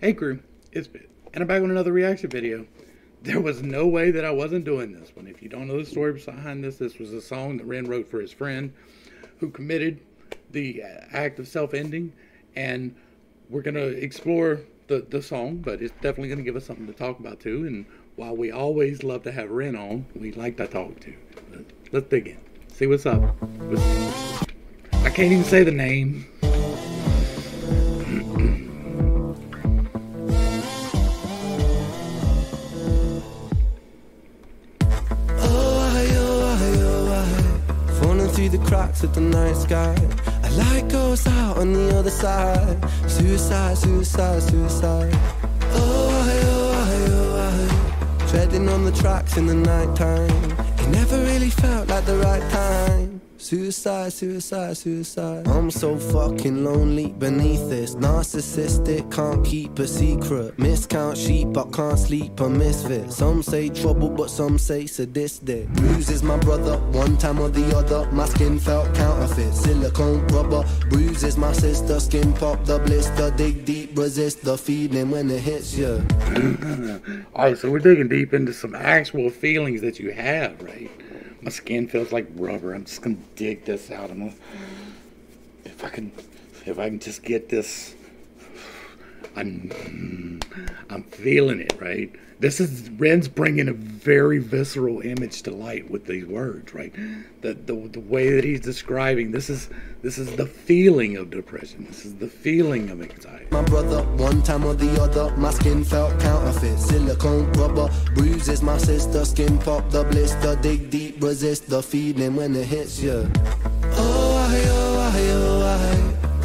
Hey crew, it's Bit, and I'm back with another reaction video. There was no way that I wasn't doing this one. If you don't know the story behind this, this was a song that Ren wrote for his friend who committed the act of self-ending, and we're going to explore the song, but it's definitely going to give us something to talk about too. And while we always love to have Ren on, we like to talk too. But let's dig in. See what's up. I can't even say the name. Through the cracks of the night sky, a light goes out on the other side. Suicide, suicide, suicide. Oh, treading on the tracks in the night time. It never really felt like the right time. Suicide, suicide, suicide. I'm so fucking lonely beneath this. Narcissistic, can't keep a secret. Miscount sheep, but can't sleep, a misfit. Some say trouble, but some say sadistic. Bruises my brother, one time or the other. My skin felt counterfeit, silicone rubber. Bruises my sister, skin pop the blister. Dig deep, resist the feeling when it hits you. Alright, so we're digging deep into some actual feelings that you have, right? My skin feels like rubber. I'm just gonna dig this out. I'm gonna, if I can just get this. I'm feeling it, right? This is Ren's bringing a very visceral image to light with these words, right? The way that he's describing this is the feeling of depression. This is the feeling of anxiety. My brother, one time or the other, my skin felt counterfeit, silicone rubber. Bruises my sister, skin pop the blister. Dig deep, resist the feeling when it hits you.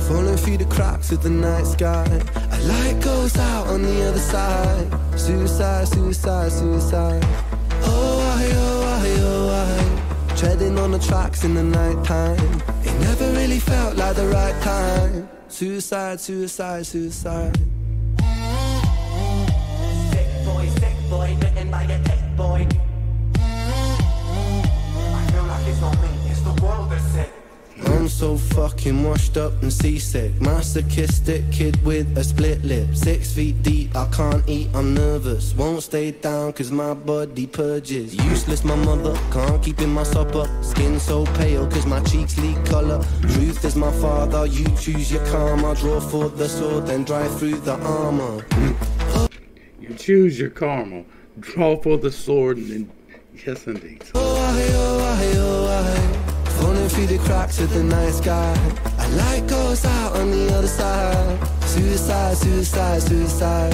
Falling through the cracks of the night sky, a light goes out on the other side. Suicide, suicide, suicide. Treading on the tracks in the night time. It never really felt like the right time. Suicide, suicide, suicide. Sick boy, bitten by a tech boy. I feel like it's not me, it's the world that's sick. I'm so fucking washed up and seasick. Masochistic kid with a split lip. 6 feet deep, I can't eat, I'm nervous. Won't stay down cause my body purges. Useless my mother, can't keep in my supper. Skin so pale cause my cheeks leak colour. Truth is my father, you choose your karma. Draw for the sword, then drive through the armour. You choose your karma. Draw for the sword and then, yes indeed. Falling through the cracks of the night sky, a light goes out on the other side. Suicide, suicide, suicide.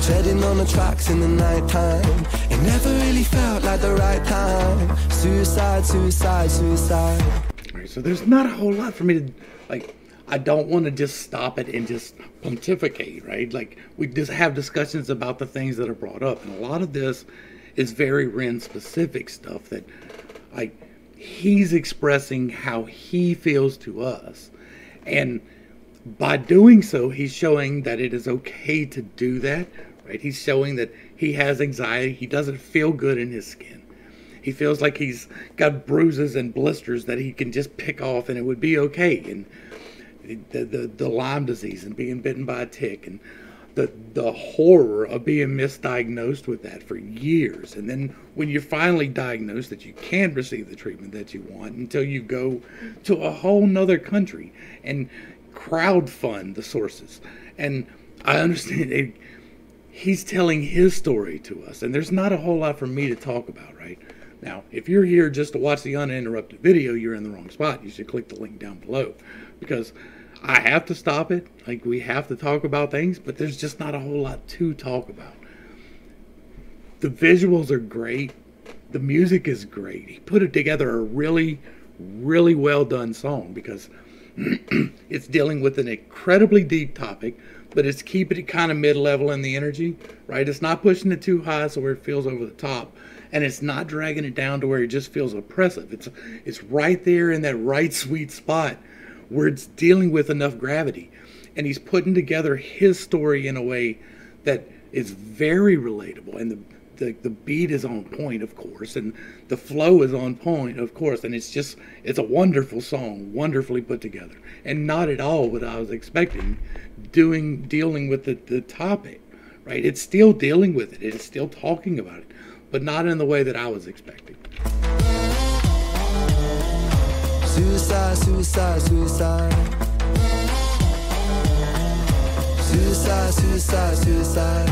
Treading on the tracks in the night time. It never really felt like the right time. Suicide, suicide, suicide. Alright, so there's not a whole lot for me to, like, I don't want to just stop it and just pontificate, right? Like, we just have discussions about the things that are brought up, and a lot of this is very Ren specific stuff that, like, he's expressing how he feels to us, and by doing so he's showing that it is okay to do that, right? He's showing that he has anxiety. He doesn't feel good in his skin. He feels like he's got bruises and blisters that he can just pick off and it would be okay, and the Lyme disease and being bitten by a tick, and the horror of being misdiagnosed with that for years. And then when you're finally diagnosed that you can receive the treatment that you want, until you go to a whole nother country and crowdfund the sources. And I understand it, he's telling his story to us, and there's not a whole lot for me to talk about right now. If you're here just to watch the uninterrupted video, you're in the wrong spot. You should click the link down below, because I have to stop it. Like, we have to talk about things, but there's just not a whole lot to talk about. The visuals are great. The music is great. He put it together a really, really well done song, because it's dealing with an incredibly deep topic, but it's keeping it kind of mid-level in the energy, right? It's not pushing it too high so where it feels over the top, and it's not dragging it down to where it just feels oppressive. It's right there in that right sweet spot where it's dealing with enough gravity, and he's putting together his story in a way that is very relatable. And the beat is on point, of course, and the flow is on point, of course, and it's a wonderful song, wonderfully put together, and not at all what I was expecting. Dealing with the topic, right? It's still dealing with it. It's still talking about it, but not in the way that I was expecting. Suicide, suicide, suicide. Suicide, suicide, suicide.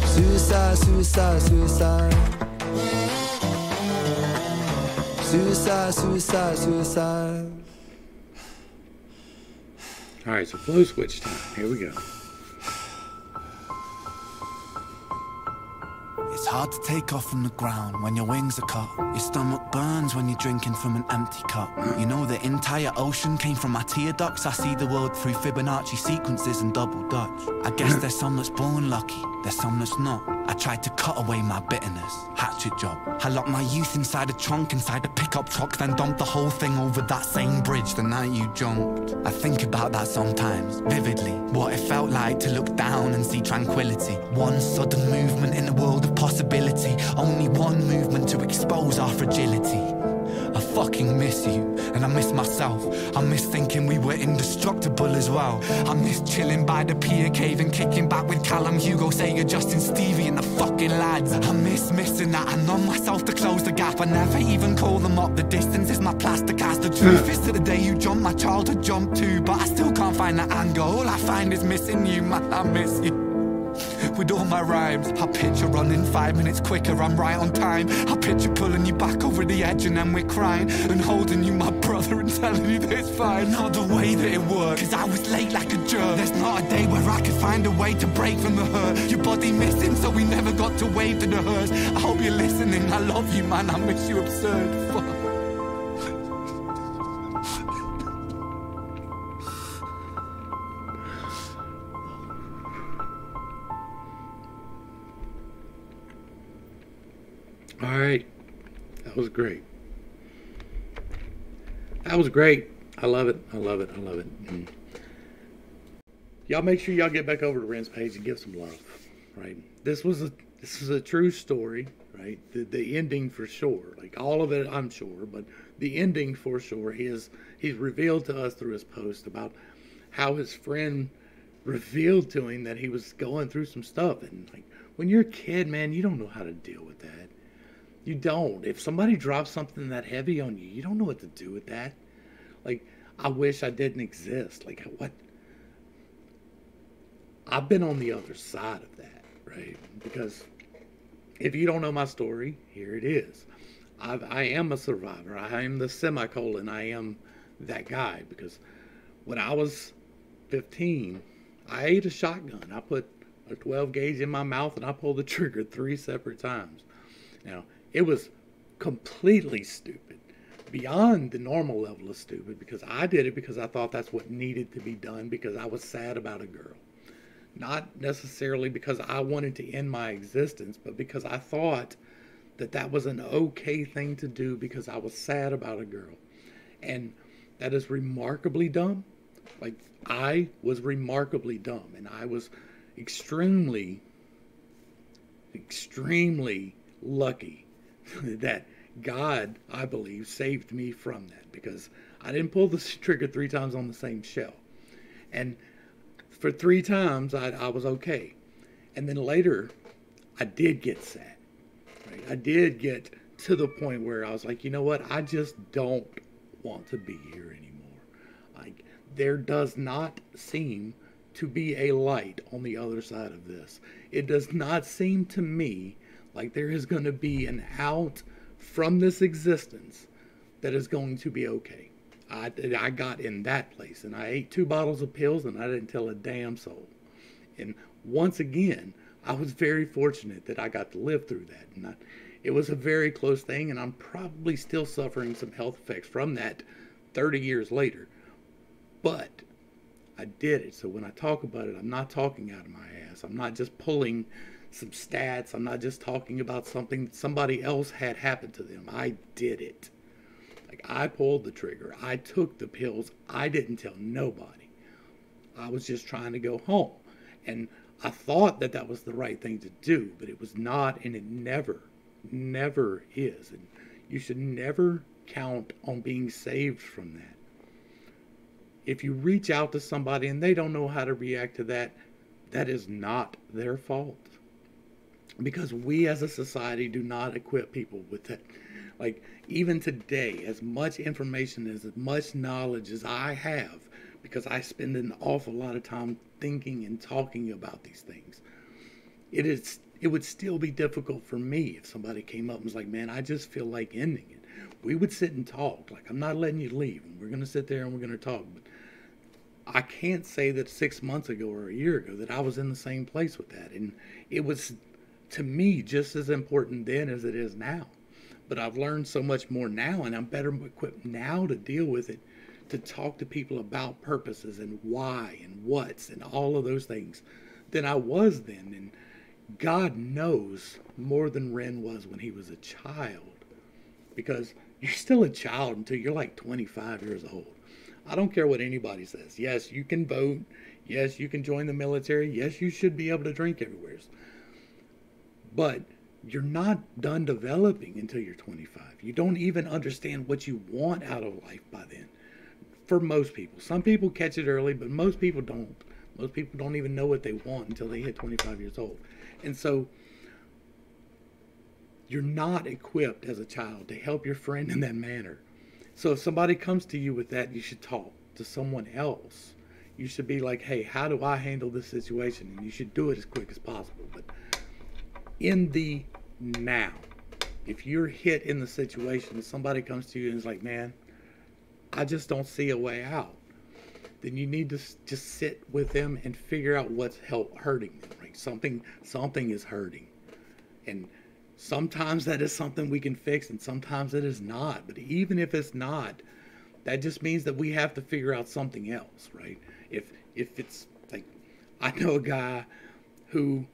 Suicide, suicide, suicide. Suicide, suicide, suicide. All right, so flow switch time. Here we go. It's hard to take off from the ground when your wings are cut. Your stomach burns when you're drinking from an empty cup. You know the entire ocean came from my tear ducts. I see the world through Fibonacci sequences and double Dutch. I guess there's some that's born lucky, there's some that's not. I tried to cut away my bitterness, hatchet job. I locked my youth inside a trunk, inside a pickup truck, then dumped the whole thing over that same bridge the night you jumped. I think about that sometimes, vividly. What it felt like to look down and see tranquility. One sudden movement in a world of possibility. Only one movement to expose our fragility. I fucking miss you, and I miss myself. I miss thinking we were indestructible as well. I miss chilling by the pier cave and kicking back with Callum, Hugo, Sega, Justin, Stevie and the fucking lads. I miss missing that. I numb myself to close the gap. I never even call them up. The distance is my plaster cast. The truth is that the day you jumped, my childhood jumped too. But I still can't find that anger. All I find is missing you, man, I miss you. With all my rhymes, I picture running 5 minutes quicker, I'm right on time. I picture pulling you back over the edge and then we're crying, and holding you, my brother, and telling you that it's fine. Not the way that it worked, cause I was late like a jerk. There's not a day where I could find a way to break from the hurt. Your body missing, so we never got to wave to the hearse. I hope you're listening, I love you, man, I miss you absurd. Fuck. All right, that was great. That was great. I love it. I love it. I love it. And y'all make sure y'all get back over to Ren's page and give some love. Right. This is a true story. Right. The ending for sure. Like all of it, I'm sure, but the ending for sure. He's revealed to us through his post about how his friend revealed to him that he was going through some stuff. And like when you're a kid, man, you don't know how to deal with that. You don't. If somebody drops something that heavy on you, you don't know what to do with that. Like, I wish I didn't exist. Like, what? I've been on the other side of that, right? Because if you don't know my story, here it is. I am a survivor. I am the semicolon. I am that guy. Because when I was 15, I ate a shotgun. I put a 12 gauge in my mouth and I pulled the trigger 3 separate times. Now, it was completely stupid, beyond the normal level of stupid, because I did it because I thought that's what needed to be done, because I was sad about a girl. Not necessarily because I wanted to end my existence, but because I thought that that was an okay thing to do because I was sad about a girl. And that is remarkably dumb. Like, I was remarkably dumb, and I was extremely lucky that God, I believe, saved me from that, because I didn't pull the trigger 3 times on the same shell. And for 3 times, I was okay. And then later, I did get sad. Right? I did get to the point where I was like, you know what? I just don't want to be here anymore. Like, there does not seem to be a light on the other side of this. It does not seem to me like there is going to be an out from this existence that is going to be okay. I got in that place, and I ate 2 bottles of pills, and I didn't tell a damn soul. And once again, I was very fortunate that I got to live through that. And it was a very close thing, and I'm probably still suffering some health effects from that 30 years later. But I did it. So when I talk about it, I'm not talking out of my ass. I'm not just pulling some stats. I'm not just talking about something somebody else had happened to them. I did it. Like, I pulled the trigger. I took the pills. I didn't tell nobody. I was just trying to go home. And I thought that that was the right thing to do, but it was not, and it never is. And you should never count on being saved from that. If you reach out to somebody and they don't know how to react to that, that is not their fault. Because we as a society do not equip people with that. Like, even today, as much information, as much knowledge as I have, because I spend an awful lot of time thinking and talking about these things, it would still be difficult for me if somebody came up and was like, man, I just feel like ending it. We would sit and talk. Like, I'm not letting you leave. And we're going to sit there and we're going to talk. But I can't say that 6 months ago or a year ago that I was in the same place with that. And it was, to me, just as important then as it is now. But I've learned so much more now, and I'm better equipped now to deal with it, to talk to people about purposes and why and what's and all of those things than I was then. And God knows more than Ren was when he was a child, because you're still a child until you're like 25 years old. I don't care what anybody says. Yes, you can vote. Yes, you can join the military. Yes, you should be able to drink everywhere. But you're not done developing until you're 25. You don't even understand what you want out of life by then. For most people. Some people catch it early, but most people don't. Most people don't even know what they want until they hit 25 years old. And so you're not equipped as a child to help your friend in that manner. So if somebody comes to you with that, you should talk to someone else. You should be like, hey, how do I handle this situation? And you should do it as quick as possible. But in the now, if you're hit in the situation and somebody comes to you and is like, man, I just don't see a way out, then you need to just sit with them and figure out what's hurting them. Right? Something is hurting. And sometimes that is something we can fix, and sometimes it is not. But even if it's not, that just means that we have to figure out something else, right? If it's like, I know a guy who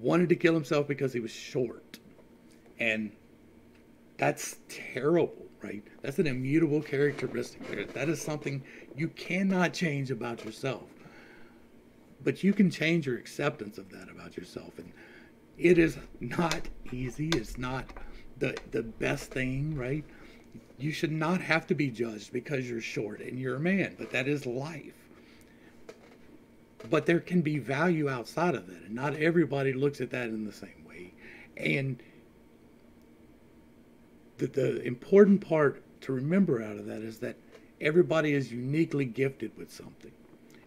wanted to kill himself because he was short. And that's terrible, right? That's an immutable characteristic there. That is something you cannot change about yourself. But you can change your acceptance of that about yourself. And it is not easy. It's not the best thing, right? You should not have to be judged because you're short and you're a man. But that is life. But there can be value outside of that. And not everybody looks at that in the same way. And the important part to remember out of that is that everybody is uniquely gifted with something.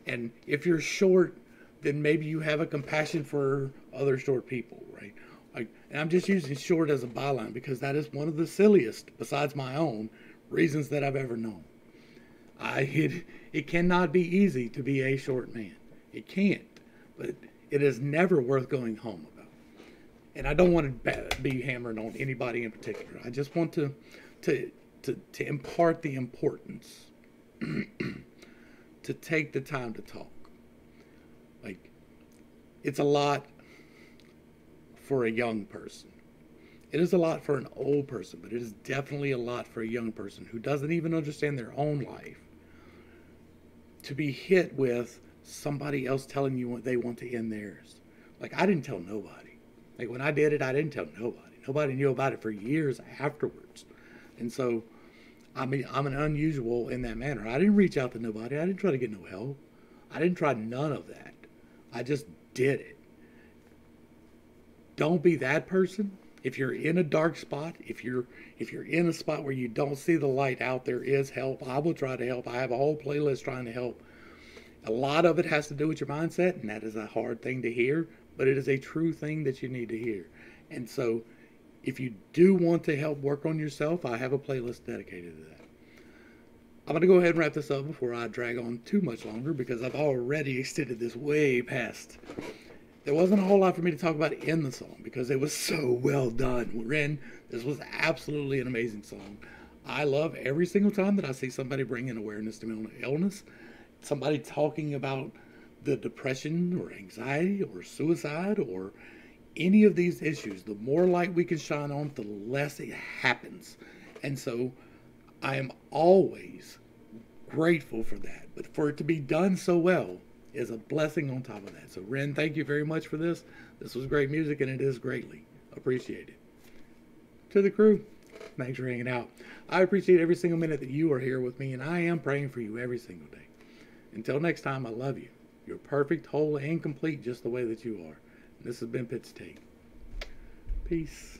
And if you're short, then maybe you have a compassion for other short people, right? And I'm just using short as a byline because that is one of the silliest, besides my own, reasons that I've ever known. It cannot be easy to be a short man. It can't. But it is never worth going home about. And I don't want to be hammering on anybody in particular. I just want to impart the importance to take the time to talk. Like, it's a lot for a young person. It is a lot for an old person, but it is definitely a lot for a young person who doesn't even understand their own life to be hit with somebody else telling you what they want to end theirs. Like, I didn't tell nobody. Like, when I did it, I didn't tell nobody. Nobody knew about it for years afterwards. And so, I mean, I'm an unusual in that manner. I didn't reach out to nobody. I didn't try to get no help. I didn't try none of that. I just did it. Don't be that person. If you're in a dark spot, if you're in a spot where you don't see the light out, there is help. I will try to help. I have a whole playlist trying to help. A lot of it has to do with your mindset, and that is a hard thing to hear, but it is a true thing that you need to hear. And so, if you do want to help work on yourself, I have a playlist dedicated to that. I'm going to go ahead and wrap this up before I drag on too much longer, because I've already extended this way past. There wasn't a whole lot for me to talk about in the song, because it was so well done. Ren, this was absolutely an amazing song. I love every single time that I see somebody bring in awareness to mental illness, somebody talking about the depression or anxiety or suicide or any of these issues. The more light we can shine on, the less it happens. And so I am always grateful for that. But for it to be done so well is a blessing on top of that. So Ren, thank you very much for this. This was great music, and it is greatly appreciated. To the crew, thanks for hanging out. I appreciate every single minute that you are here with me, and I am praying for you every single day. Until next time, I love you. You're perfect, whole, and complete just the way that you are. This has been pittstake. Peace.